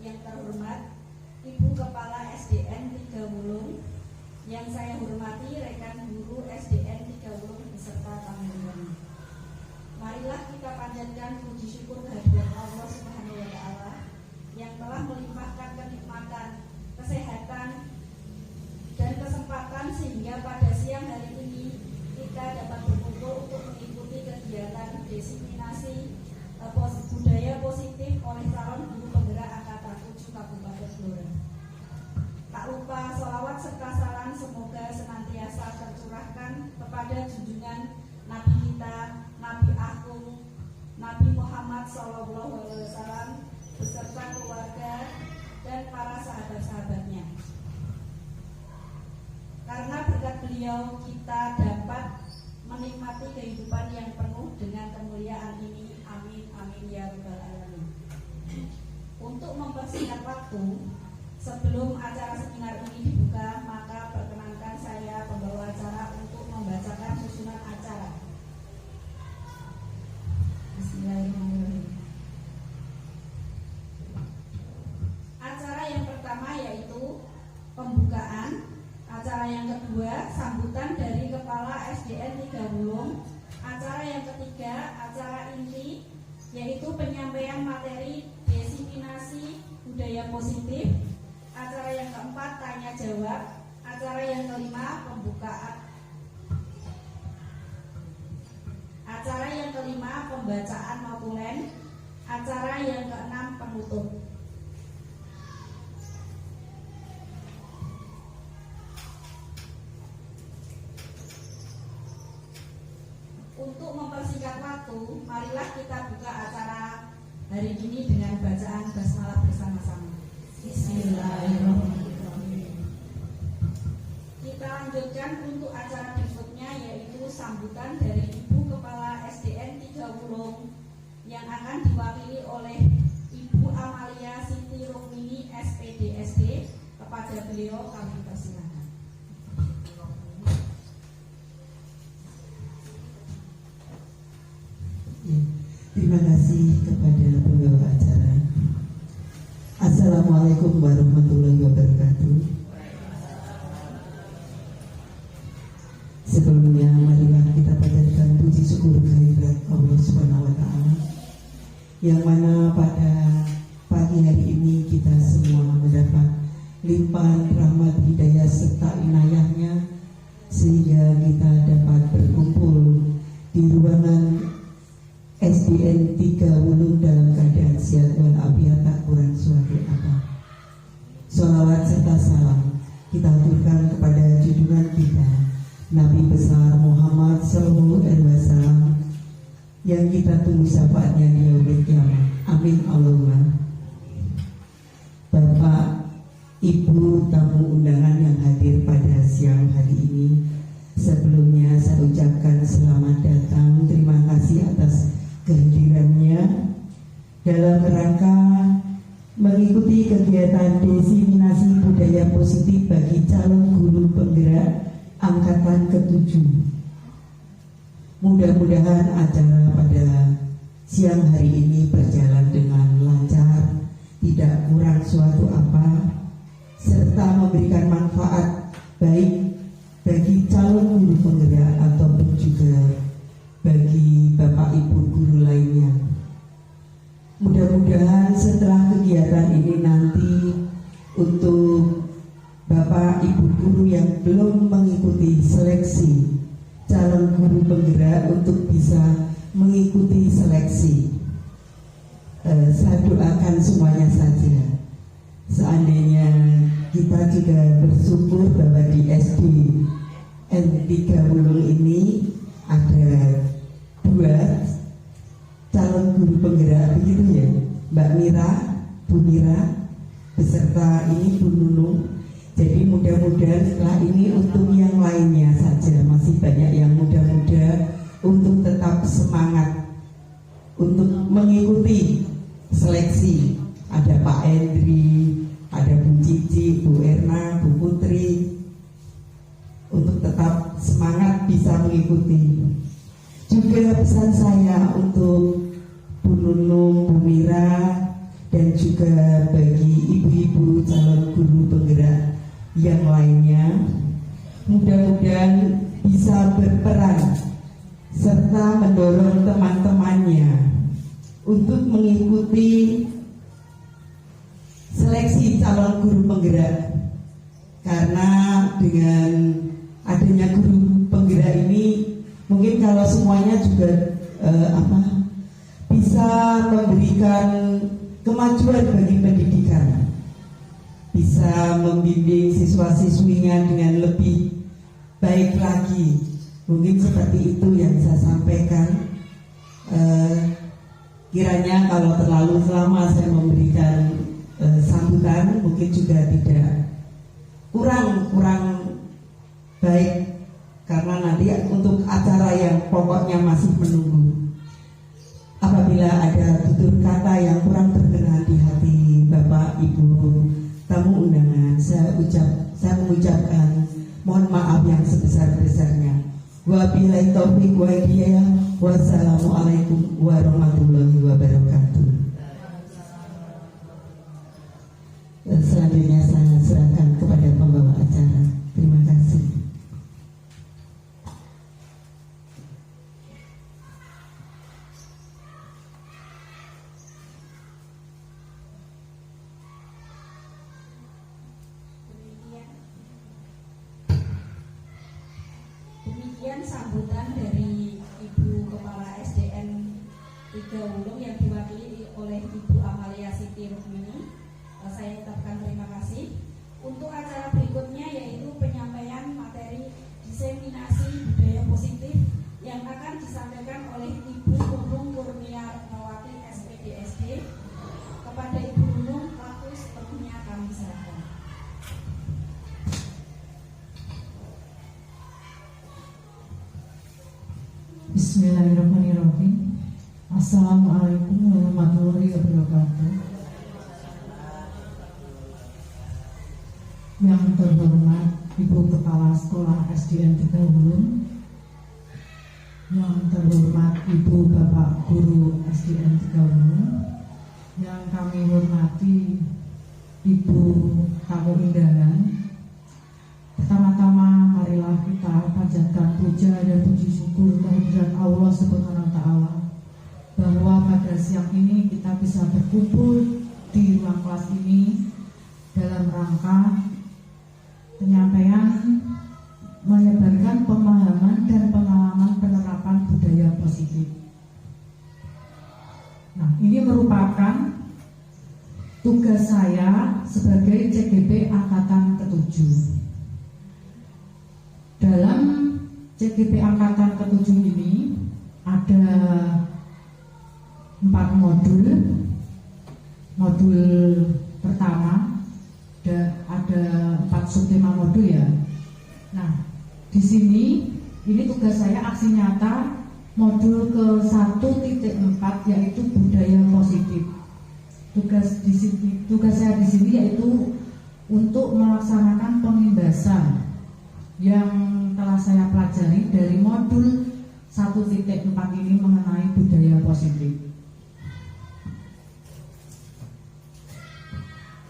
Yang terhormat Ibu Kepala SDN 3 Wulung, yang saya hormati rekan guru SDN 3 Wulung beserta tamu-tamu. Marilah kita panjatkan puji syukur kehadirat Allah Subhanahu wa Ta'ala yang telah melimpahkan kenikmatan, kesehatan, dan kesempatan sehingga pada siang hari ini kita dapat berkumpul untuk mengikuti kegiatan diseminasi budaya positif oleh calon guru penggerak angkatan 7 Kabupaten Blora. Tak lupa sholawat serta salam semoga senantiasa tercurahkan kepada junjungan Nabi kita, Nabi Agung, Nabi Muhammad SAW beserta keluarga dan para sahabat-sahabatnya. Karena berkat beliau kita dapat menikmati kehidupan yang penuh dengan kemuliaan ini. Amin, amin ya rabbal alamin. Untuk mempersingkat waktu, sebelum acara seminar ini dibuka, maka perkenankan saya pembawa acara untuk membacakan susunan acara. Bismillahirrahmanirrahim. Acara yang pertama yaitu pembukaan. Acara yang kedua, sambutan dari Kepala SDN 3 Wulung. Acara yang ketiga, acara inti, yaitu penyampaian materi diseminasi budaya positif. Acara yang keempat, tanya jawab. Acara yang kelima, pembukaan. Acara yang kelima, pembacaan notulen. Acara yang keenam, penutup. Untuk mempersingkat waktu, marilah kita buka acara hari ini dengan bacaan basmalah bersama-sama. Bismillahirrahmanirrahim. Kita lanjutkan untuk acara berikutnya, yaitu sambutan dari Ibu Kepala SDN 3 Wulung yang akan diwakili oleh Ibu Amalia Siti Rukmini SPDSD. Kepada beliau kami persilakan. Terima kasih kepada pembawa acara. Assalamualaikum warahmatullahi wabarakatuh. Sebelumnya marilah kita panjatkan puji syukur kehadirat Allah Subhanahu wa Ta'ala, yang mana pada pagi hari ini kita semua mendapat limpahan rahmat hidayah serta inayahnya, sehingga kita dapat berkumpul di ruangan SDN 3 Wulung dalam keadaan sehat walafiat, tak kurang suatu apa. Sholawat serta salam kita aturkan kepada junjungan kita Nabi besar Muhammad Sallallahu Alaihi Wasallam yang kita tunggu syafaatnya di yaumil kiamat. Amin Allahumma. Bapak, Ibu, tamu undangan yang hadir pada siang hari ini, sebelumnya saya ucapkan selamat datang. Terima kasih atas kehadirannya dalam rangka mengikuti kegiatan diseminasi budaya positif bagi calon guru penggerak angkatan ke-7. Mudah-mudahan acara pada siang hari ini berjalan dengan lancar, tidak kurang suatu apa, serta memberikan manfaat baik bagi calon guru penggerak ataupun juga bagi Bapak Ibu guru lainnya. Mudah-mudahan setelah kegiatan ini nanti untuk Bapak Ibu guru yang belum mengikuti seleksi calon guru penggerak untuk bisa mengikuti seleksi, saya doakan semuanya saja. Seandainya kita juga bersyukur bahwa di SDN 3 Wulung ini ada 2 calon guru penggerak, begitu ya, Mbak Mira, Bu Mira, beserta ini Bu Nunung. Jadi mudah-mudahan setelah ini untuk yang lainnya saja, masih banyak yang muda-muda, untuk tetap semangat untuk mengikuti seleksi. Ada Pak Endri, ada Bu Cici, Bu Erna, Bu Putri, untuk tetap semangat bisa mengikuti. Juga pesan saya untuk Bu Nunung, Bu Mira, dan juga bagi ibu calon guru penggerak yang lainnya. Mudah-mudahan bisa berperan serta mendorong teman-temannya untuk mengikuti seleksi calon guru penggerak, karena dengan adanya guru penggerak ini mungkin kalau semuanya juga bisa memberikan kemajuan bagi pendidikan, bisa membimbing siswa-siswinya dengan lebih baik lagi. Mungkin seperti itu yang saya sampaikan. Kiranya kalau terlalu lama saya memberikan sambutan, mungkin juga tidak kurang baik, karena nanti untuk acara yang pokoknya masih menunggu. Apabila ada tutur kata yang kurang berkenan di hati Bapak Ibu tamu undangan, saya mengucapkan mohon maaf yang sebesar-besarnya. Wabillahi taufiq wa hidayah. Wassalamualaikum warahmatullahi wabarakatuh. Selanjutnya saya serahkan kepada pembawa acara. Terima kasih. Demikian sambutan dari Ibu Kepala SDN 3 Wulung yang diwakili oleh Ibu Amalia Siti Rukmini. Saya ucapkan terima kasih. Untuk acara berikutnya yaitu penyampaian materi diseminasi budaya positif yang akan disampaikan oleh Ibu Nunung Kurnia Nawati SPDSD. Kepada Ibu Nunung, waktu sepenuhnya kami serahkan. Bismillahirrahmanirrahim. Assalamualaikum warahmatullahi wabarakatuh. Yang terhormat Ibu Kepala Sekolah SDN 3 Wulung, yang terhormat Ibu Bapak Guru SDN 3 Wulung, yang kami hormati Ibu tamu undangan. Pertama-tama marilah kita panjatkan puja dan puji syukur kehadirat Allah Subhanahu wa Ta'ala, bahwa pada siang ini kita bisa berkumpul di ruang kelas ini dalam rangka penyampaian menyebarkan pemahaman dan pengalaman penerapan budaya positif. Nah, ini merupakan tugas saya sebagai CGP Angkatan ke-7. Dalam CGP Angkatan ke-7 ini ada 4 modul. Modul pertama ada 4 subtema modul ya. Nah, di sini ini tugas saya aksi nyata modul ke 1.4 yaitu budaya positif. Tugas saya di sini yaitu untuk melaksanakan pengimbasan yang telah saya pelajari dari modul 1.4 ini mengenai budaya positif.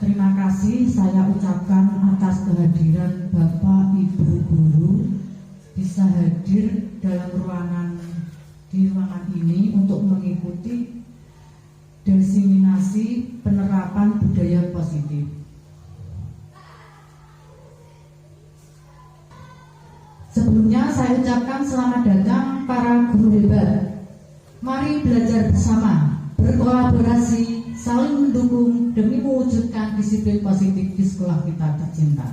Terima kasih saya ucapkan atas kehadiran Bapak Ibu Guru bisa hadir dalam ruangan ini untuk mengikuti diseminasi penerapan budaya positif. Sebelumnya saya ucapkan selamat datang para guru hebat. Mari belajar bersama, berkolaborasi, saling mendukung demi mewujudkan disiplin positif di sekolah kita tercinta.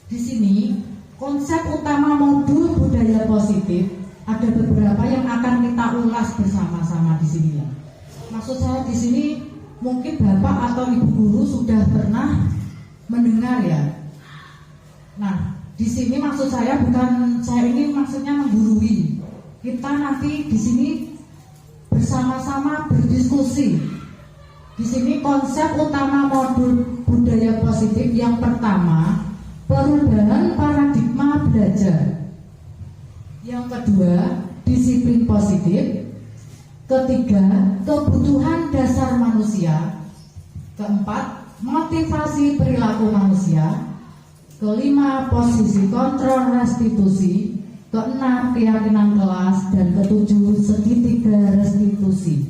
Di sini konsep utama modul budaya positif ada beberapa yang akan kita ulas bersama-sama di sini ya. Maksud saya di sini mungkin Bapak atau Ibu guru sudah pernah mendengar ya. Nah, di sini maksud saya saya ini maksudnya menggurui. Kita nanti di sini bersama-sama berdiskusi. Di sini konsep utama modul budaya positif yang pertama, perubahan paradigma belajar. Yang kedua, disiplin positif. Ketiga, kebutuhan dasar manusia. Keempat, motivasi perilaku manusia. Kelima, posisi kontrol restitusi. Keenam, keyakinan kelas. Dan ketujuh, segitiga restitusi.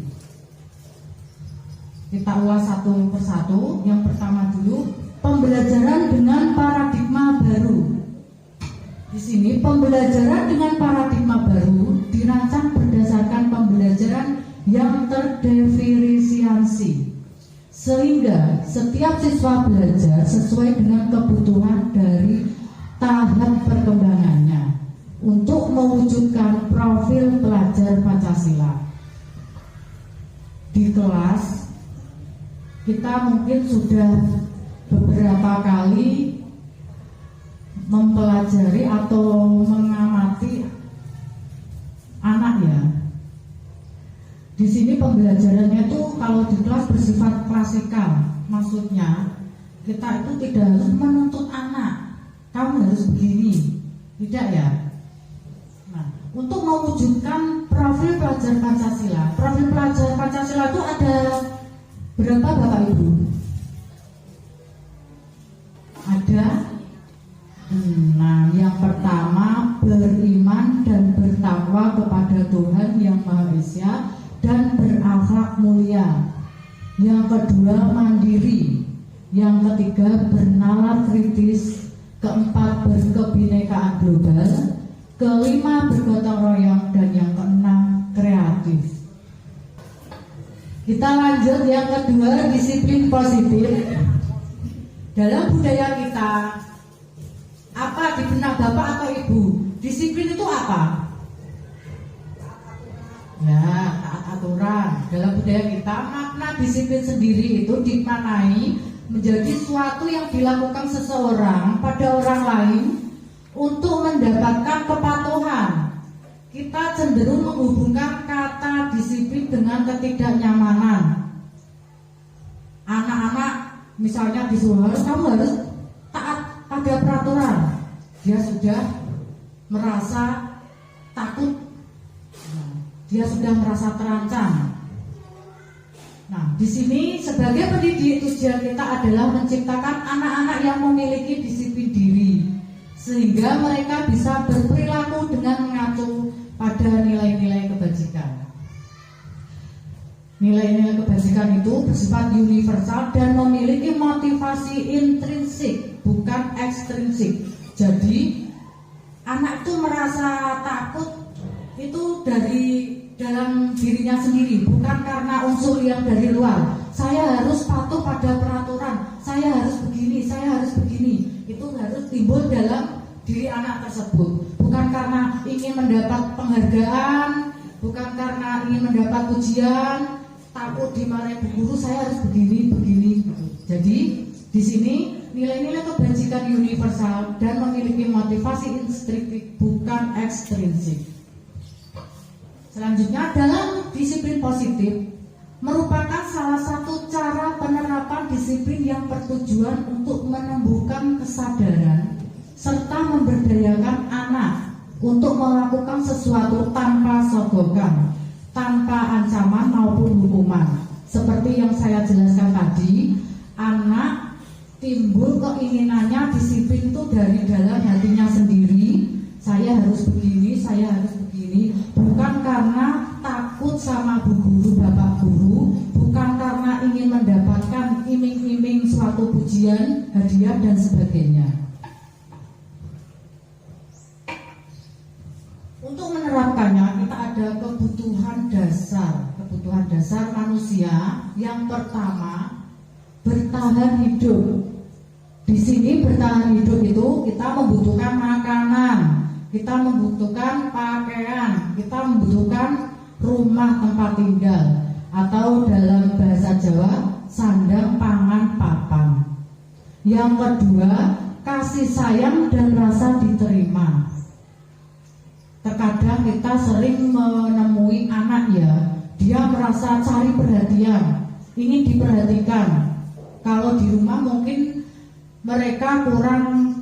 Kita ulas satu persatu. Yang pertama dulu, pembelajaran dengan paradigma baru. Di sini pembelajaran dengan paradigma baru dirancang berdasarkan pembelajaran yang terdefinisiasi, sehingga setiap siswa belajar sesuai dengan kebutuhan dari tahap perkembangannya untuk mewujudkan profil pelajar Pancasila. Di kelas kita mungkin sudah beberapa kali mempelajari atau mengamati anak ya. Di sini pembelajarannya itu kalau di kelas bersifat klasikal, maksudnya kita itu tidak harus menuntut anak, kamu harus begini, tidak ya. Nah, untuk mewujudkan profil pelajar Pancasila, profil pelajar Pancasila itu ada berapa Bapak Ibu? Ada. Nah, yang pertama beriman dan bertakwa kepada Tuhan Yang Maha Esa dan berakhlak mulia. Yang kedua mandiri. Yang ketiga bernalar kritis. Keempat berkebinekaan global. Kelima bergotong royong. Dan yang keenam kreatif. Kita lanjut yang kedua, disiplin positif. Dalam budaya kita, apa di benak Bapak atau Ibu? Disiplin itu apa? Ya, taat aturan. Dalam budaya kita, makna disiplin sendiri itu dimaknai menjadi suatu yang dilakukan seseorang pada orang lain untuk mendapatkan kepatuhan. Kita cenderung menghubungkan kata disiplin dengan ketidaknyamanan. Anak-anak misalnya disuruh kamu harus taat pada peraturan, dia sudah merasa takut, dia sudah merasa terancam. Nah, di sini sebagai pendidik tujuan kita adalah menciptakan anak-anak yang memiliki disiplin diri, sehingga mereka bisa berperilaku dengan mengacu pada nilai-nilai kebajikan. Nilai-nilai kebajikan itu bersifat universal dan memiliki motivasi intrinsik, bukan ekstrinsik. Jadi anak itu merasa takut itu dari dalam dirinya sendiri, bukan karena unsur yang dari luar. Saya harus patuh pada peraturan, saya harus begini, saya harus begini. Itu harus timbul dalam diri anak tersebut, bukan karena ingin mendapat penghargaan, bukan karena ingin mendapat pujian, takut dimarahin bu guru, saya harus begini. Jadi di sini nilai-nilai kebajikan universal dan memiliki motivasi intrinsik, bukan ekstrinsik. Selanjutnya, dalam disiplin positif merupakan salah satu cara penerapan disiplin yang bertujuan untuk menumbuhkan kesadaran serta memberdayakan anak untuk melakukan sesuatu tanpa sogokan, tanpa ancaman maupun hukuman. Seperti yang saya jelaskan tadi, anak timbul keinginannya disiplin itu dari dalam hatinya sendiri. Saya harus begini, saya harus begini, bukan karena takut sama bu guru, bapak guru, bukan karena ingin mendapatkan iming-iming suatu pujian, hadiah dan sebagainya. Untuk menerapkannya kita ada kebutuhan dasar manusia. Yang pertama, bertahan hidup. Di sini bertahan hidup itu kita membutuhkan makanan, kita membutuhkan pakaian, kita membutuhkan rumah tempat tinggal, atau dalam bahasa Jawa sandang, pangan, papan. Yang kedua, kasih sayang dan rasa diterima. Terkadang kita sering menemui anak ya, dia merasa cari perhatian, ingin diperhatikan. Kalau di rumah mungkin mereka kurang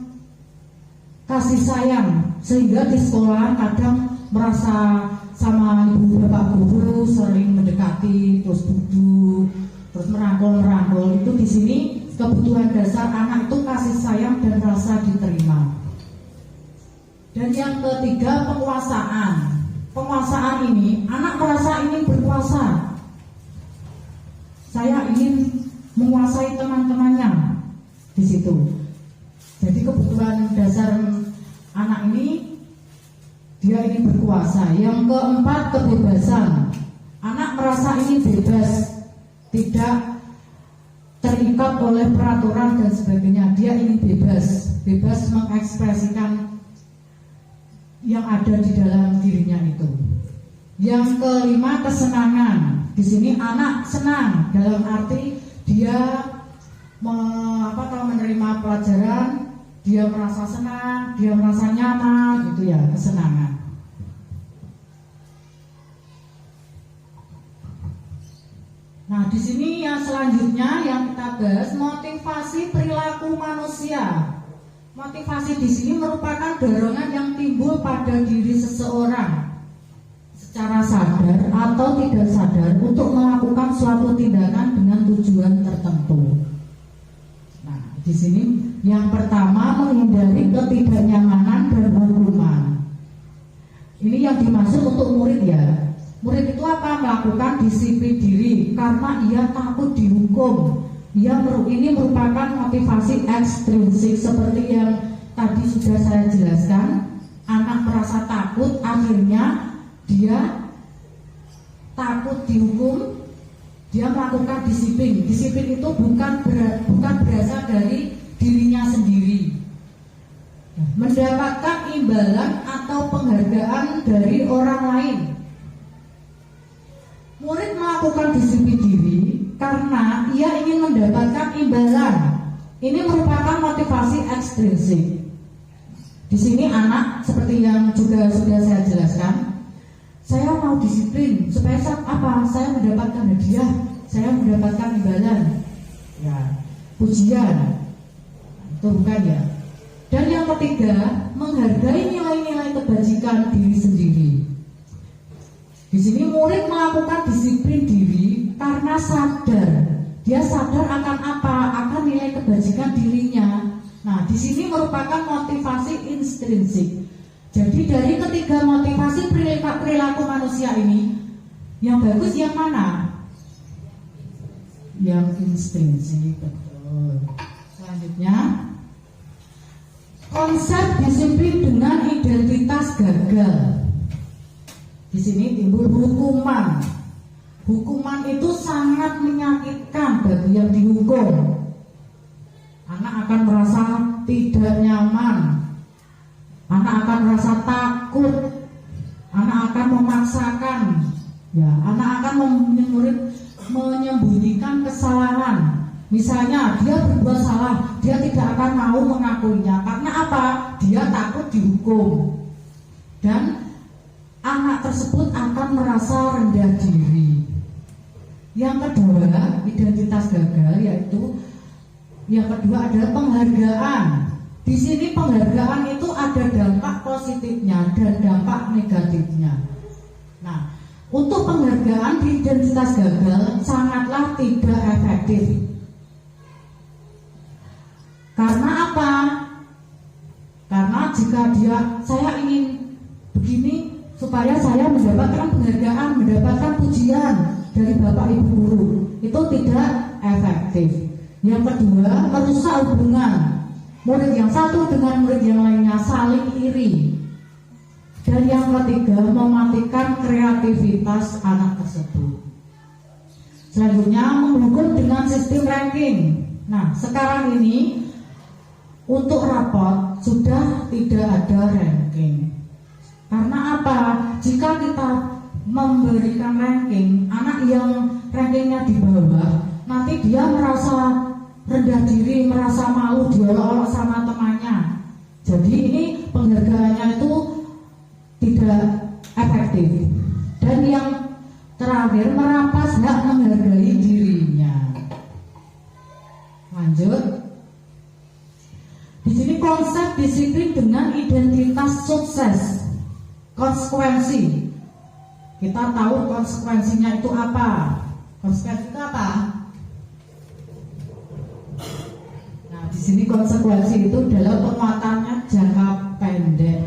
kasih sayang, sehingga di sekolah kadang merasa sama ibu bapak guru sering mendekati, terus duduk, terus merangkul-merangkul. Itu di sini kebutuhan dasar anak itu kasih sayang dan rasa diterima. Dan yang ketiga, penguasaan. Penguasaan ini, anak merasa ingin berkuasa. Saya ingin menguasai teman-temannya di situ. Jadi kebutuhan dasar anak ini, dia ingin berkuasa. Yang keempat, kebebasan. Anak merasa ingin bebas, tidak terikat oleh peraturan dan sebagainya. Dia ingin bebas, bebas mengekspresikan yang ada di dalam dirinya itu. Yang kelima, kesenangan. Di sini anak senang dalam arti dia menerima pelajaran, dia merasa senang, dia merasa nyaman, gitu ya, kesenangan. Nah, di sini yang selanjutnya yang kita bahas, motivasi perilaku manusia. Motivasi di sini merupakan dorongan yang timbul pada diri seseorang secara sadar atau tidak sadar untuk melakukan suatu tindakan dengan tujuan tertentu. Nah, di sini yang pertama, menghindari ketidaknyamanan dan hukuman. Ini yang dimaksud untuk murid ya. Murid itu apa? Melakukan disiplin diri karena ia takut dihukum. Ini merupakan motivasi ekstrinsik seperti yang tadi sudah saya jelaskan. Anak merasa takut, akhirnya dia takut dihukum, dia melakukan disiplin. Disiplin itu bukan berasal dari dirinya sendiri. Mendapatkan imbalan atau penghargaan dari orang lain. Murid melakukan disiplin diri karena ia ingin mendapatkan imbalan. Ini merupakan motivasi ekstrinsik. Di sini anak seperti yang juga sudah saya jelaskan, saya mau disiplin supaya saya mendapatkan hadiah, saya mendapatkan imbalan, ya, pujian. Itu bukan ya. Dan yang ketiga, menghargai nilai-nilai kebajikan diri sendiri. Di sini murid melakukan disiplin diri karena sadar. Dia sadar akan apa? Akan nilai kebajikan dirinya. Nah, di sini merupakan motivasi intrinsik. Jadi dari ketiga motivasi perilaku manusia ini, yang bagus yang mana? Yang intrinsik, betul. Selanjutnya, konsep disiplin dengan identitas gagal. Di sini timbul hukuman. Hukuman itu sangat menyakitkan bagi yang dihukum. Anak akan merasa tidak nyaman. Anak akan merasa takut. Anak akan memaksakan. Ya, anak akan menyembunyikan kesalahan. Misalnya dia berbuat salah, dia tidak akan mau mengakuinya. Karena apa? Dia takut dihukum. Dan anak tersebut akan merasa rendah diri. Yang kedua, identitas gagal, yaitu yang kedua adalah penghargaan. Di sini penghargaan itu ada dampak positifnya dan dampak negatifnya. Nah, untuk penghargaan di identitas gagal sangatlah tidak efektif. Karena apa? Karena jika saya ingin begini supaya saya mendapatkan penghargaan, mendapatkan pujian dari Bapak Ibu guru, itu tidak efektif. Yang kedua, merusak hubungan murid yang satu dengan murid yang lainnya, saling iri. Dan yang ketiga, mematikan kreativitas anak tersebut. Selanjutnya, menghukum dengan sistem ranking. Nah, sekarang ini untuk rapot sudah tidak ada ranking. Karena apa? Jika kita memberikan ranking, anak yang rankingnya di bawah, nanti dia merasa rendah diri, merasa malu, diolok-olok sama temannya. Jadi ini penghargaannya itu tidak efektif. Dan yang terakhir, merampas hak menghargai dirinya. Lanjut. Di sini konsep disiplin dengan identitas sukses. Konsekuensi. Kita tahu konsekuensinya itu apa? Konsekuensi itu apa? di sini konsekuensi itu adalah penguatannya jangka pendek.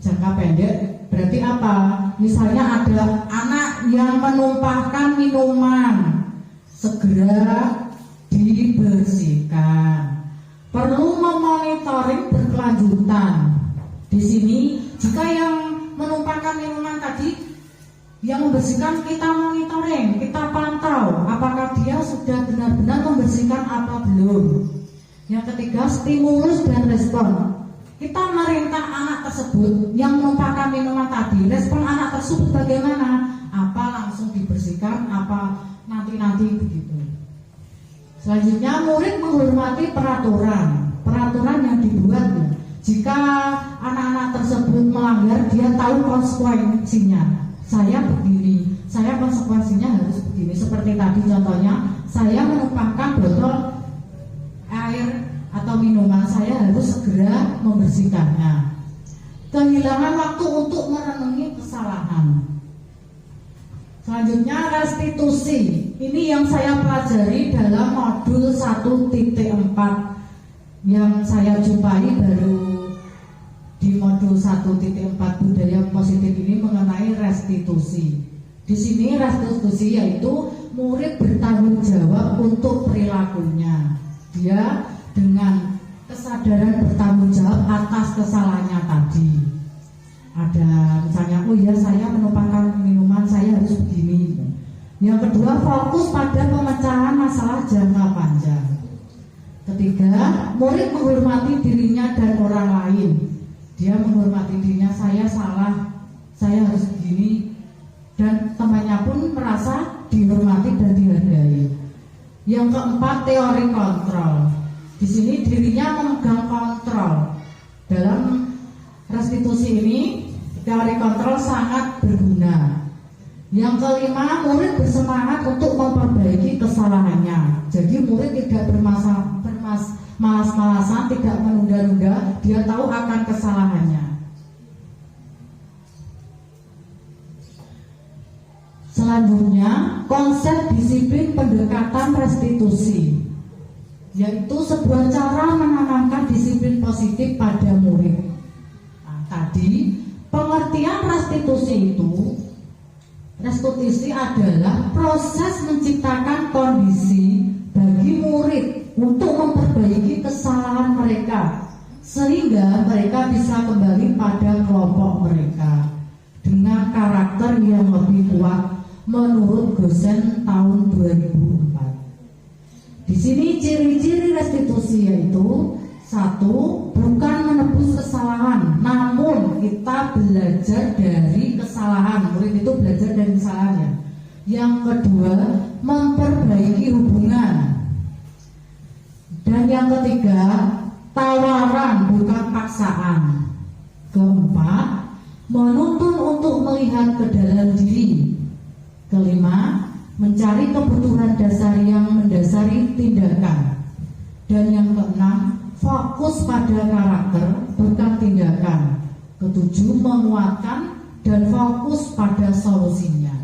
Jangka pendek berarti apa? Misalnya ada anak yang menumpahkan minuman, segera dibersihkan. Perlu memonitoring berkelanjutan. Di sini jika yang menumpahkan minuman tadi, yang membersihkan kita monitoring, kita pantau apakah dia sudah benar-benar membersihkan apa belum. Yang ketiga, stimulus dan respon. Kita merintah anak tersebut yang menumpahkan minuman tadi, respon anak tersebut bagaimana? Apa langsung dibersihkan, apa nanti begitu. Selanjutnya, murid menghormati peraturan yang dibuat. Jika anak-anak tersebut melanggar, dia tahu konsekuensinya. Saya begini, saya konsekuensinya harus begini. Seperti tadi contohnya, saya menumpahkan botol air atau minuman, saya harus segera membersihkannya. Kehilangan waktu untuk merenungi kesalahan. Selanjutnya, restitusi. Ini yang saya pelajari dalam modul 1.4 yang saya jumpai baru di modul 1.4 budaya positif ini mengenai restitusi. Di sini restitusi yaitu murid bertanggung jawab untuk perilakunya. Dia dengan kesadaran bertanggung jawab atas kesalahannya tadi. Ada misalnya, oh ya saya menumpahkan minuman, saya harus begini. Yang kedua, fokus pada pemecahan masalah jangka panjang. Ketiga, murid menghormati dirinya dan orang lain. Dia menghormati dirinya, saya salah, saya harus begini, dan temannya pun merasa dihormati dan dihargai. Yang keempat, teori kontrol. Di sini dirinya memegang kontrol. Dalam restitusi ini, teori kontrol sangat berguna. Yang kelima, murid bersemangat untuk memperbaiki kesalahannya. Jadi murid tidak malas-malasan, tidak menunda-nunda, dia tahu akan kesalahannya. Selanjutnya, konsep disiplin pendekatan restitusi, yaitu sebuah cara menanamkan disiplin positif pada murid. Nah, tadi pengertian restitusi itu, restitusi adalah proses menciptakan kondisi bagi murid untuk memperbaiki kesalahan mereka sehingga mereka bisa kembali pada kelompok mereka dengan karakter yang lebih kuat menurut Gosen tahun 2004. Di sini ciri-ciri restitusi yaitu: satu, bukan menebus kesalahan, namun kita belajar dari kesalahan. Murid itu belajar dari kesalahannya. Yang kedua, memperbaiki hubungan. Dan yang ketiga, tawaran bukan paksaan. Keempat, menuntun untuk melihat ke dalam diri. Kelima, mencari kebutuhan dasar yang mendasari tindakan. Dan yang keenam, fokus pada karakter bukan tindakan. Ketujuh, menguatkan dan fokus pada solusinya.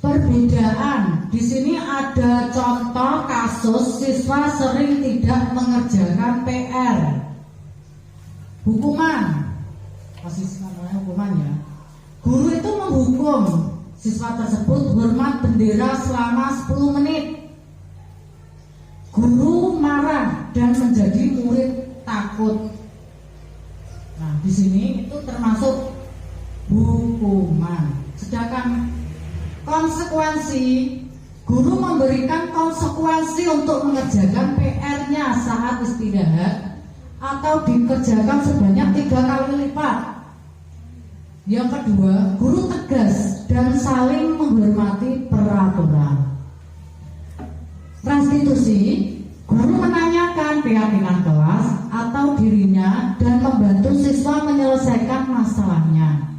Perbedaan di sini ada contoh kasus siswa sering tidak mengerjakan PR. Hukuman, posisi namanya hukuman ya. Guru itu menghukum siswa tersebut hormat bendera selama 10 menit. Guru marah dan menjadi murid takut. Nah, di sini itu termasuk hukuman. Sedangkan konsekuensi, guru memberikan konsekuensi untuk mengerjakan PR-nya saat istirahat atau dikerjakan sebanyak 3 kali lipat. Yang kedua, guru tegas dan saling menghormati peraturan. Restitusi, guru menanyakan keyakinan kelas atau dirinya dan membantu siswa menyelesaikan masalahnya.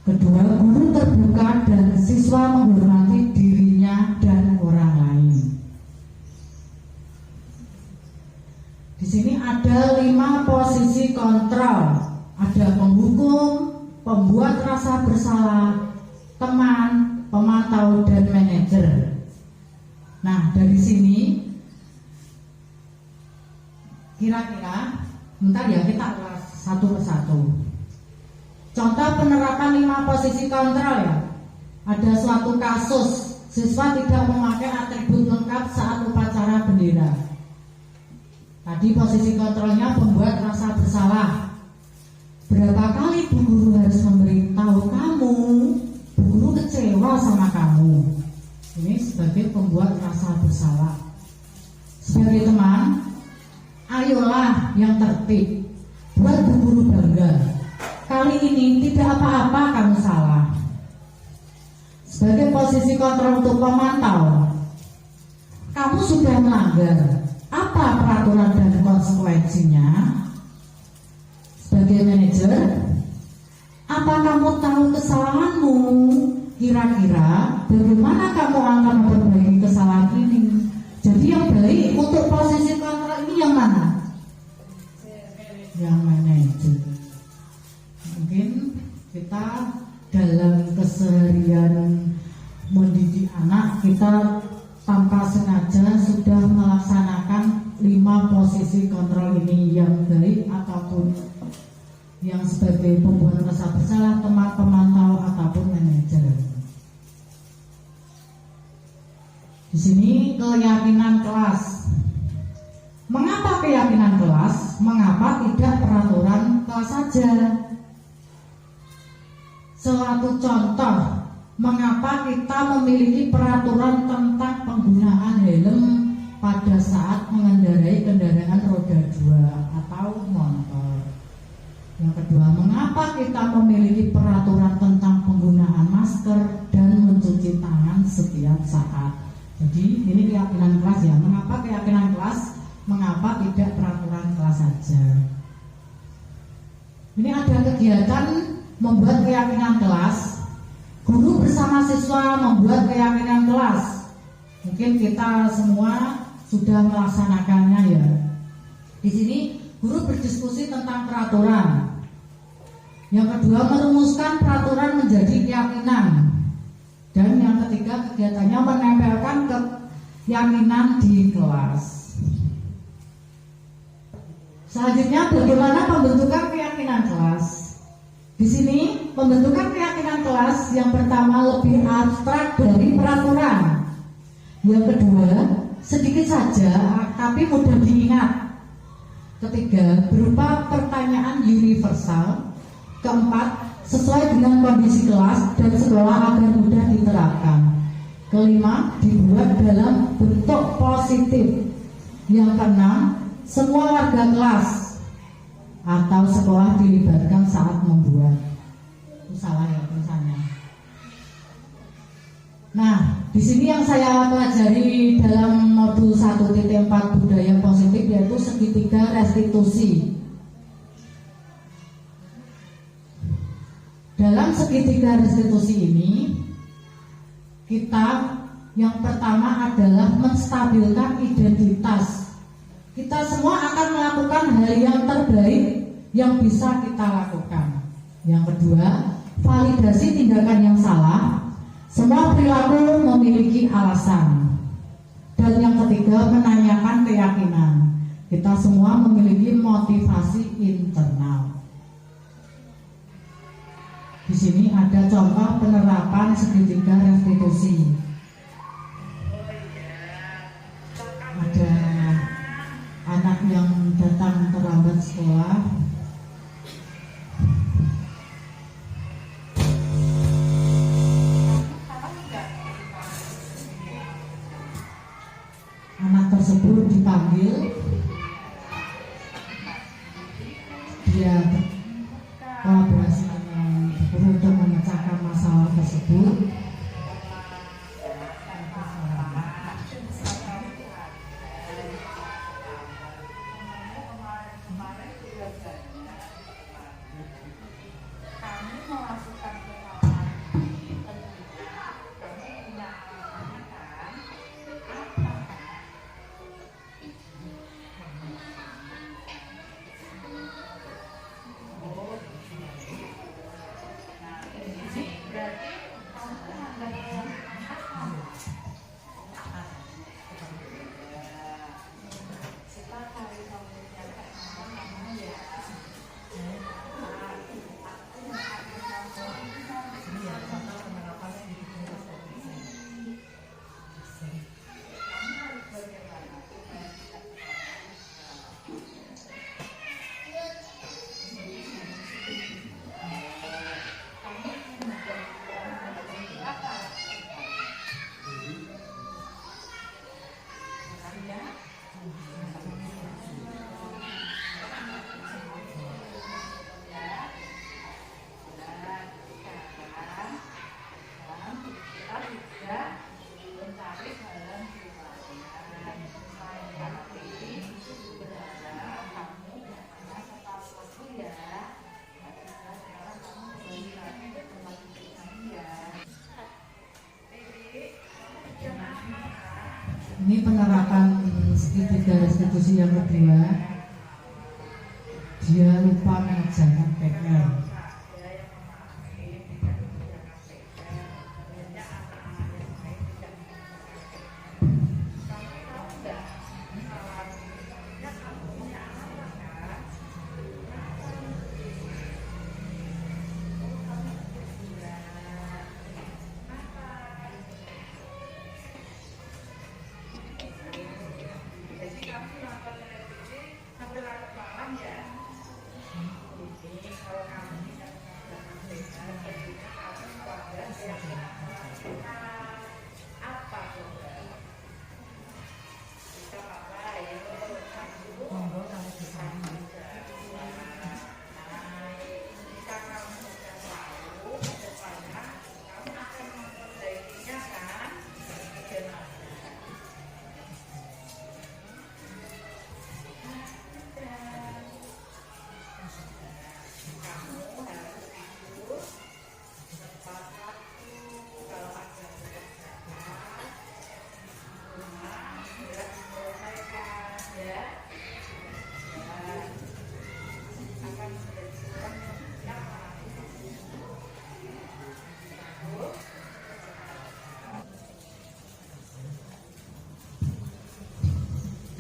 Kedua, guru terbuka dan siswa menghormati dirinya dan orang lain. Di sini ada 5 posisi kontrol. Ada penghukum, pembuat rasa bersalah, teman, pemantau, dan manajer. Nah, dari sini kira-kira bentar ya, kita ulas satu persatu. Contoh penerapan 5 posisi kontrol ya. Ada suatu kasus siswa tidak memakai atribut lengkap saat upacara bendera. Tadi posisi kontrolnya membuat rasa bersalah. Berapa kali Bu Guru harus memberitahu kamu, Bu Guru kecewa sama kamu. Ini sebagai pembuat rasa bersalah. Sebagai teman, ayolah yang tertib, buat Bu Guru bangga. Kali ini tidak apa-apa kamu salah. Sebagai posisi kontrol untuk pemantau, kamu sudah melanggar. Apa peraturan dan konsekuensinya? Sebagai manajer, apa kamu tahu kesalahanmu? Kira-kira bagaimana kamu akan memperbaiki kesalahan ini? Jadi yang baik untuk posisi kontrol ini yang mana? Yang manajer. Mungkin kita dalam keseharian mendidik anak, kita tanpa sengaja sudah melaksanakan 5 posisi kontrol ini, yang baik ataupun yang sebagai pembuat rasa bersalah, teman pemantau ataupun manajer. Di sini keyakinan kelas. Mengapa keyakinan kelas? Mengapa tidak peraturan kelas saja? Suatu contoh, mengapa kita memiliki peraturan tentang penggunaan helm pada saat mengendarai kendaraan roda 2 atau motor. Yang kedua, mengapa kita memiliki peraturan tentang penggunaan masker dan mencuci tangan setiap saat. Jadi ini keyakinan kelas ya. Mengapa keyakinan kelas? Mengapa tidak peraturan kelas saja? Ini ada kegiatan membuat keyakinan kelas. Guru bersama siswa membuat keyakinan kelas. Mungkin kita semua sudah melaksanakannya ya. Di sini guru berdiskusi tentang peraturan. Yang kedua, merumuskan peraturan menjadi keyakinan. Dan yang ketiga, kegiatannya menempelkan keyakinan di kelas. Selanjutnya, bagaimana pembentukan keyakinan kelas? Di sini pembentukan keyakinan kelas yang pertama lebih abstrak dari peraturan. Yang kedua, sedikit saja tapi mudah diingat. Ketiga, berupa pertanyaan universal. Keempat, sesuai dengan kondisi kelas dan sekolah agar mudah diterapkan. Kelima, dibuat dalam bentuk positif. Yang keenam, semua warga kelas atau sekolah dilibatkan saat membuat. Itu salah ya tulisannya. Nah, di sini yang saya pelajari dalam modul 1.4 budaya positif yaitu segitiga restitusi. Dalam segitiga restitusi ini, kita yang pertama adalah menstabilkan identitas. Kita semua akan melakukan hal yang terbaik yang bisa kita lakukan. Yang kedua, validasi tindakan yang salah. Semua perilaku memiliki alasan. Dan yang ketiga, menanyakan keyakinan. Kita semua memiliki motivasi internal. Di sini ada contoh penerapan segitiga restitusi. Ada anak yang datang terlambat sekolah. Anak tersebut dipanggil. Dia kolaborasi untuk memecahkan masalah tersebut. Ini penerapan segitiga restitusi yang kedua. Dia lupa mengerjakan PR.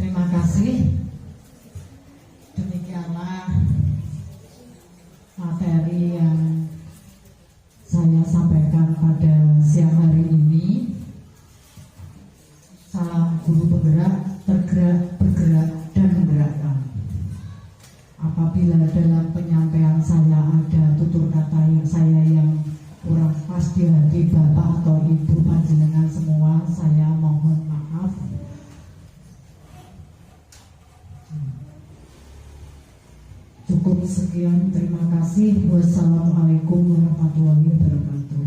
Terima kasih. Demikianlah materi yang saya sampaikan pada siang hari ini. Salam guru penggerak, tergerak, bergerak, dan menggerakkan. Apabila dalam penyampaian saya ada tutur kata yang kurang pas di hati Bapak atau Ibu panjenengan semua, saya mohon maaf. Cukup sekian, terima kasih. Wassalamualaikum warahmatullahi wabarakatuh.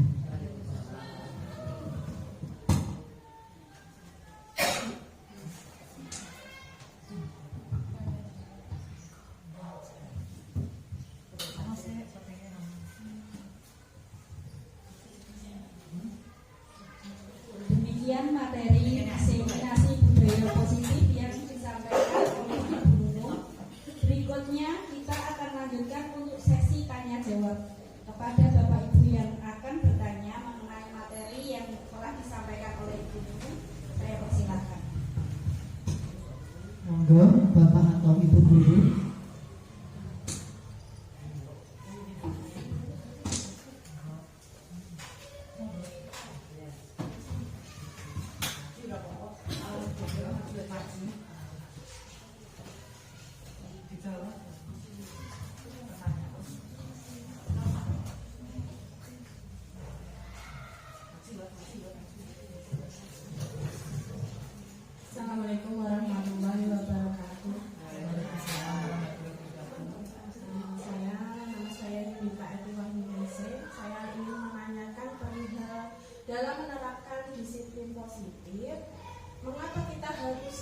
Demikian materi diseminasi budaya positif yang disampaikan oleh Ibu Nunung. Berikutnya kita akan lanjutkan untuk sesi tanya jawab kepada Bapak Ibu yang akan bertanya mengenai materi yang telah disampaikan oleh Ibu Nunung. Saya persilakan. Monggo Bapak atau Ibu guru. Assalamualaikum warahmatullahi wabarakatuh. Nama saya Yunita Etiwanginese. Saya ingin menanyakan perihal dalam menerapkan disiplin positif, mengapa kita harus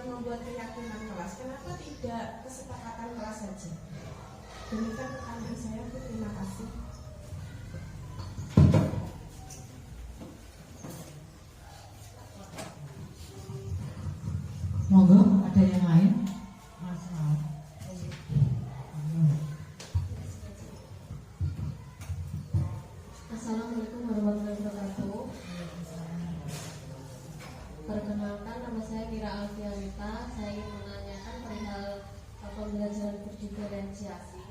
membuat keyakinan kelas? Kenapa tidak kesepakatan kelas saja? Demikian pertanyaan saya. Terima kasih. Monggo, ada yang lain? Mas Al. Assalamualaikum warahmatullahi wabarakatuh. Perkenalkan, nama saya Mira Alfianita. Saya ingin menanyakan perihal pembelajaran berdiferensiasi.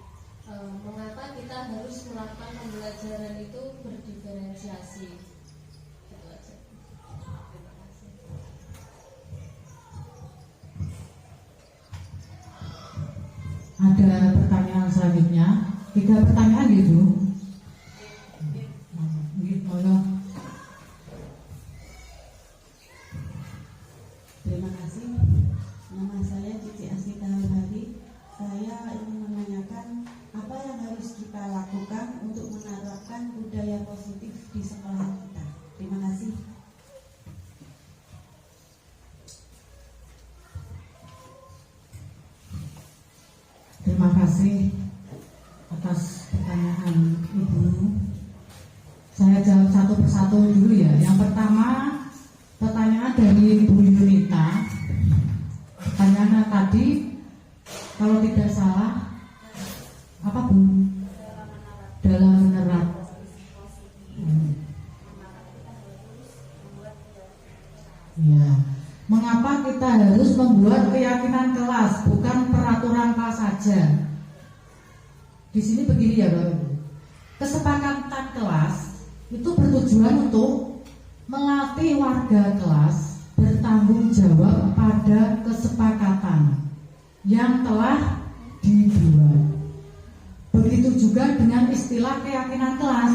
Mengapa kita harus melakukan pembelajaran itu berdiferensiasi? Itu aja. Terima kasih. Ada pertanyaan selanjutnya? 3 pertanyaan gitu. Monggo. Terima kasih. Nama saya Cici Asita Hari. Saya ingin menanyakan apa yang harus kita lakukan untuk menerapkan budaya positif di sekolah kita. Terima kasih. Terima kasih atas pertanyaan Ibu. Saya jawab satu persatu dulu ya. Yang pertama, pertanyaan dari Bu Yunita. tadi kalau tidak salah apa Bu? Dalam menerap. Ya. Mengapa kita harus membuat keyakinan kelas, bukan peraturan kelas saja? Di sini begini ya Bapak Ibu. Kesepakatan kelas itu bertujuan untuk melatih warga kelas bertanggung jawab pada kesepakatan yang telah dibuat. Begitu juga dengan istilah keyakinan kelas.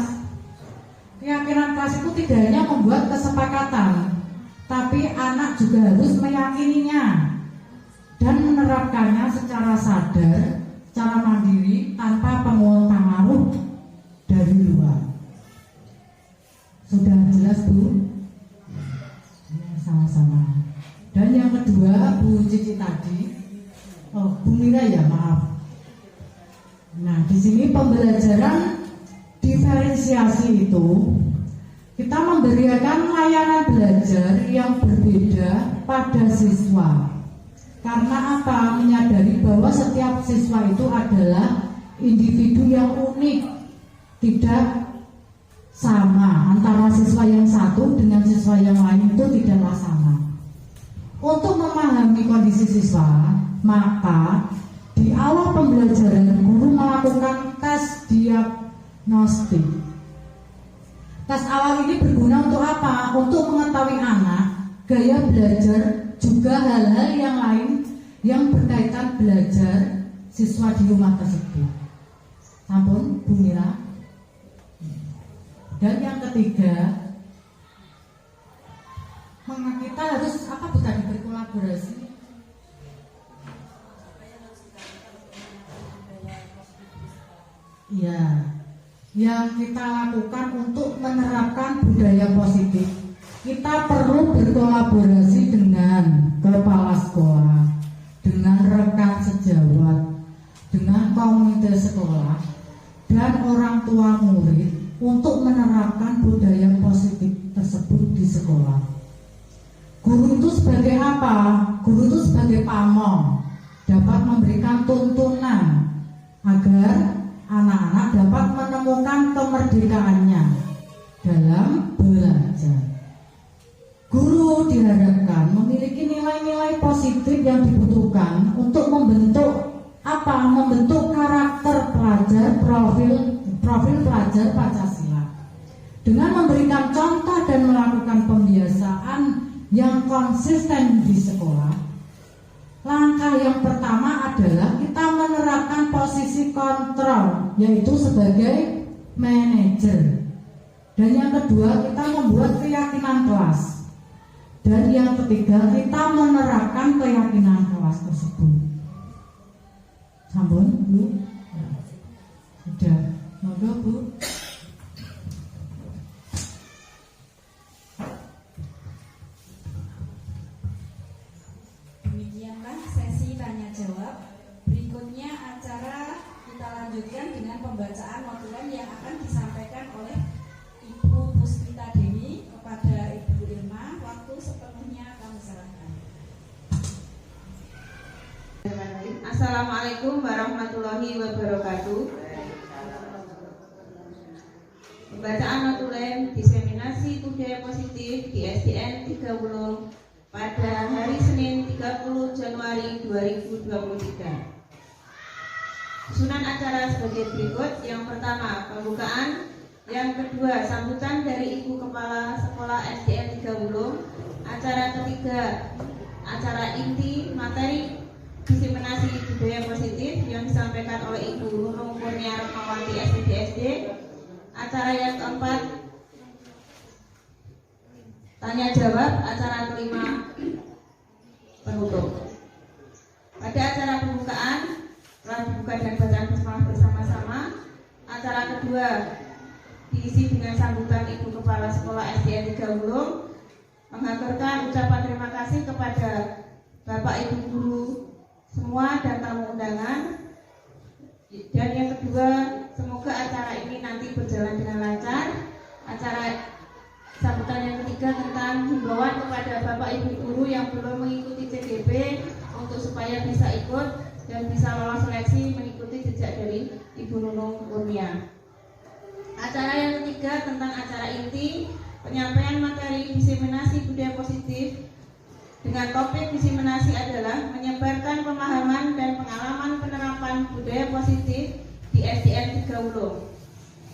Keyakinan kelas itu tidak hanya membuat kesepakatan, tapi anak juga harus meyakininya dan menerapkannya secara sadar, secara mandiri, tanpa pengaruh dari luar. Sudah jelas Bu? Ya, sama-sama. Dan yang kedua Bu Cici tadi, Bu Mira ya maaf. Nah di sini pembelajaran diferensiasi itu kita memberikan layanan belajar yang berbeda pada siswa. Karena apa? Menyadari bahwa setiap siswa itu adalah individu yang unik, tidak sama. Antara siswa yang satu dengan siswa yang lain itu tidaklah sama. Untuk memahami kondisi siswa, maka di awal pembelajaran guru melakukan tes diagnostik. Tes awal ini berguna untuk apa? Untuk mengetahui anak, gaya belajar, juga hal-hal yang lain yang berkaitan belajar siswa di rumah tersebut. Sampun, Bu Mira. Dan yang ketiga, kita harus apa Bu tadi berkolaborasi. Ya, yang kita lakukan untuk menerapkan budaya positif, kita perlu berkolaborasi dengan kepala sekolah, dengan rekan sejawat, dengan komunitas sekolah, dan orang tua murid untuk menerapkan budaya positif tersebut di sekolah. Guru itu sebagai apa? Guru itu sebagai pamong, dapat memberikan tuntunan agar anak-anak dapat menemukan kemerdekaannya dalam belajar. Guru diharapkan memiliki nilai-nilai positif yang dibutuhkan untuk membentuk apa? Membentuk karakter pelajar, profil pelajar Pancasila. Dengan memberikan contoh dan melakukan pembiasaan yang konsisten di sekolah. Langkah yang pertama adalah kita menerapkan posisi kontrol, yaitu sebagai manajer. Dan yang kedua, kita membuat keyakinan kelas. Dan yang ketiga, kita menerapkan keyakinan kelas tersebut. Sambung, Bu? Sudah. Monggo, Bu. Demikianlah sesi tanya jawab. Berikutnya acara kita lanjutkan dengan pembacaan notulen yang akan disampaikan oleh Ibu Puspita Dewi kepada Ibu Irma. Waktu sepenuhnya kami serahkan. Assalamualaikum warahmatullahi wabarakatuh. Pembacaan notulen diseminasi budaya positif di SDN 3 Wulung pada hari Senin 30 Januari 2023. Susunan acara sebagai berikut. Yang pertama, pembukaan. Yang kedua, sambutan dari Ibu Kepala Sekolah SDN 3 Wulung. Acara ketiga, acara inti materi diseminasi budaya positif yang disampaikan oleh Ibu Nunung Kurnia Rahmawati SDGSD. Acara yang keempat, tanya jawab. Acara kelima, penutup. Pada acara pembukaan telah dibuka dan bacaan basmalah bersama-sama. Acara kedua diisi dengan sambutan Ibu Kepala Sekolah SDN 3 Wulung, mengaturkan ucapan terima kasih kepada Bapak Ibu guru semua dan tamu undangan. Dan yang kedua, semoga acara ini nanti berjalan dengan lancar. Acara sambutan yang ketiga tentang himbauan kepada Bapak Ibu guru yang belum mengikuti CGP untuk supaya bisa ikut dan bisa lolos seleksi mengikuti jejak dari Ibu Nunung Kurnia. Acara yang ketiga tentang acara inti penyampaian materi diseminasi budaya positif dengan topik diseminasi adalah menyebarkan pemahaman dan pengalaman penerapan budaya positif di SDN 3 Wulung.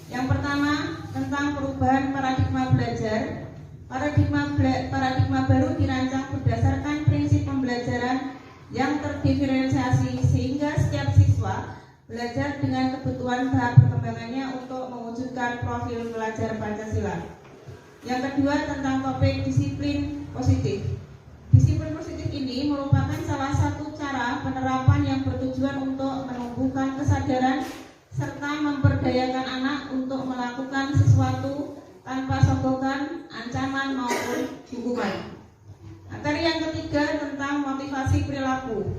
Yang pertama tentang perubahan paradigma belajar. Paradigma baru dirancang berdasarkan prinsip pembelajaran yang terdiferensiasi sehingga setiap siswa belajar dengan kebutuhan tahap perkembangannya untuk mewujudkan profil pelajar Pancasila. Yang kedua tentang topik disiplin positif. Disiplin positif ini merupakan salah satu cara penerapan yang bertujuan untuk menumbuhkan kesadaran serta memberdayakan anak untuk melakukan sesuatu tanpa sogokan, ancaman maupun hukuman. Materi yang ketiga tentang motivasi perilaku.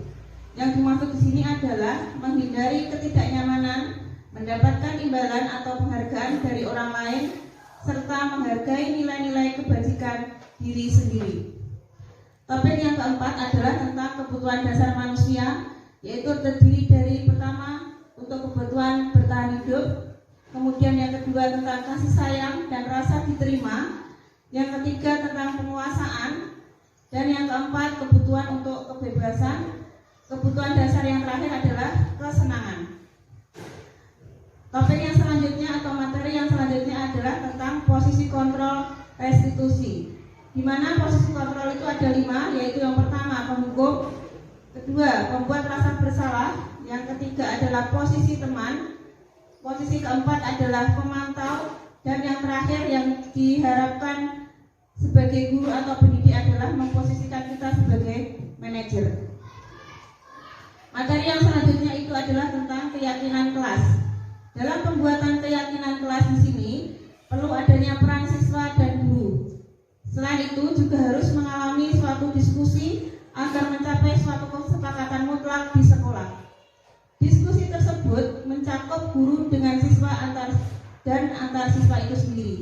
Yang dimaksud di sini adalah menghindari ketidaknyamanan, mendapatkan imbalan atau penghargaan dari orang lain, serta menghargai nilai-nilai kebajikan diri sendiri. Topik yang keempat adalah tentang kebutuhan dasar manusia, yaitu terdiri dari pertama untuk kebutuhan bertahan hidup, kemudian yang kedua tentang kasih sayang dan rasa diterima, yang ketiga tentang penguasaan, dan yang keempat kebutuhan untuk kebebasan. Kebutuhan dasar yang terakhir adalah kesenangan. Topik yang selanjutnya atau materi yang selanjutnya adalah tentang posisi kontrol restitusi, di mana posisi kontrol itu ada 5, yaitu yang pertama penghukum, kedua pembuat rasa bersalah, yang ketiga adalah posisi teman, posisi keempat adalah pemantau, dan yang terakhir yang diharapkan sebagai guru atau pendidik adalah memposisikan kita sebagai manajer. Materi yang selanjutnya itu adalah tentang keyakinan kelas. Dalam pembuatan keyakinan kelas di sini perlu adanya peran siswa dan guru. Selain itu juga harus mengalami suatu diskusi agar mencapai suatu kesepakatan mutlak di sekolah. Diskusi tersebut mencakup guru dengan siswa antar siswa itu sendiri.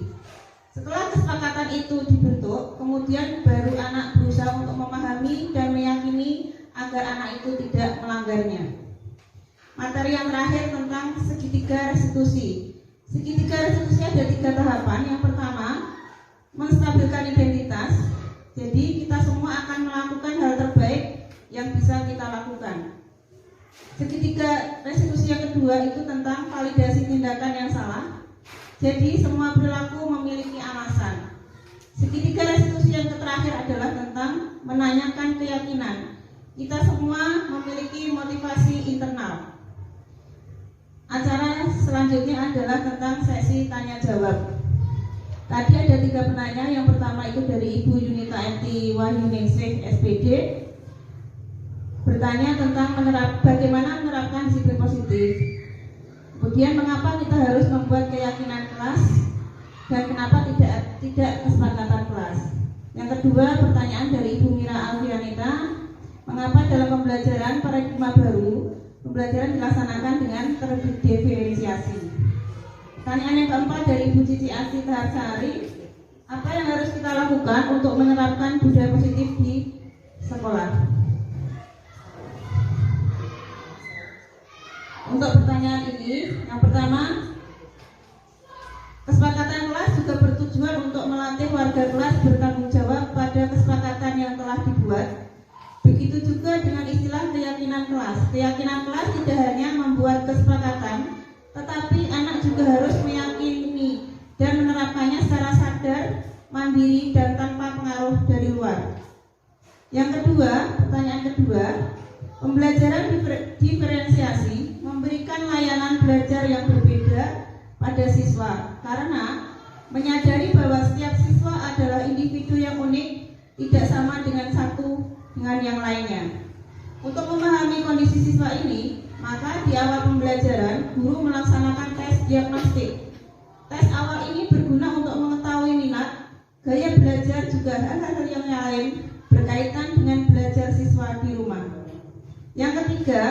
Setelah kesepakatan itu dibentuk, kemudian baru anak berusaha untuk memahami dan meyakini agar anak itu tidak melanggarnya. Materi yang terakhir tentang segitiga restitusi. Segitiga restitusi ada 3 tahapan. Yang pertama, menstabilkan identitas. Jadi kita semua akan melakukan hal terbaik yang bisa kita lakukan. Segitiga restitusi yang kedua itu tentang validasi tindakan yang salah. Jadi semua perilaku memiliki alasan. Segitiga restitusi yang terakhir adalah tentang menanyakan keyakinan. Kita semua memiliki motivasi internal. Acara selanjutnya adalah tentang sesi tanya jawab. Tadi ada 3 penanya. Yang pertama itu dari Ibu Yunita Enti Wahyuningsih SPD, bertanya tentang bagaimana menerapkan disiplin positif. Kemudian mengapa kita harus membuat keyakinan kelas dan kenapa tidak kesepakatan kelas. Yang kedua pertanyaan dari Ibu Mira Alfianita, mengapa dalam pembelajaran paradigma baru pembelajaran dilaksanakan dengan terdiferensiasi. Pertanyaan yang keempat dari Ibu Cici Asti Taharsari, apa yang harus kita lakukan untuk menerapkan budaya positif di sekolah? Untuk pertanyaan ini, yang pertama, kesepakatan kelas juga bertujuan untuk melatih warga kelas bertanggung jawab pada kesepakatan yang telah dibuat. Begitu juga dengan istilah keyakinan kelas. Keyakinan kelas tidak hanya membuat kesepakatan, tetapi anak juga harus meyakini dan menerapkannya secara sadar, mandiri, dan tanpa pengaruh dari luar. Yang kedua, pertanyaan kedua, pembelajaran diferensiasi memberikan layanan belajar yang berbeda pada siswa karena menyadari bahwa setiap siswa adalah individu yang unik, tidak sama dengan yang lainnya. Untuk memahami kondisi siswa ini, maka di awal pembelajaran guru melaksanakan tes diagnostik. Tes awal ini berguna untuk mengetahui minat, gaya belajar, juga hal-hal yang lain berkaitan dengan belajar siswa di rumah. Yang ketiga,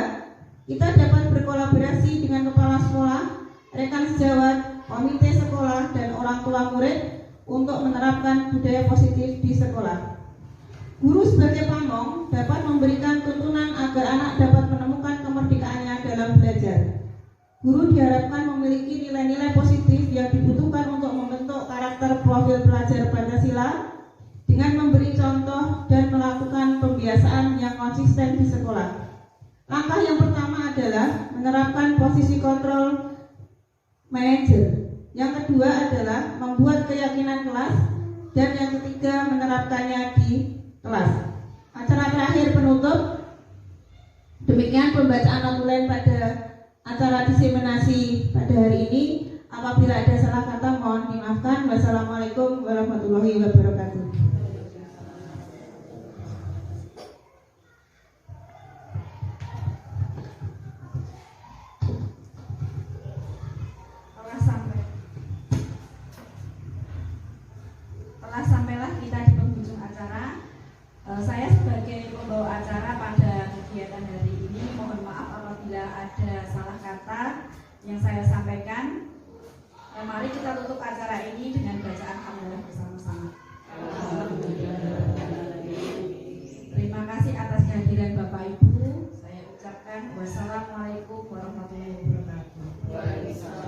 kita dapat berkolaborasi dengan kepala sekolah, rekan sejawat, komite sekolah, dan orang tua murid untuk menerapkan budaya positif di sekolah. Guru sebagai pamong dapat memberikan tuntunan agar anak dapat menemukan kemerdekaannya dalam belajar. Guru diharapkan memiliki nilai-nilai positif yang dibutuhkan untuk membentuk karakter profil pelajar Pancasila dengan memberi contoh dan melakukan pembiasaan yang konsisten di sekolah. Langkah yang pertama adalah menerapkan posisi kontrol manajer. Yang kedua adalah membuat keyakinan kelas, dan yang ketiga menerapkannya di kelas. Acara terakhir penutup. Demikian pembacaan notulen pada acara diseminasi pada hari ini. Apabila ada salah kata mohon dimaafkan. Wassalamualaikum warahmatullahi wabarakatuh. Sampailah kita di penghujung acara. Saya sebagai pembawa acara pada kegiatan hari ini mohon maaf apabila ada salah kata yang saya sampaikan. Mari kita tutup acara ini dengan bacaan hamdalah bersama-sama. Terima kasih atas kehadiran Bapak Ibu. Saya ucapkan wassalamualaikum warahmatullahi wabarakatuh.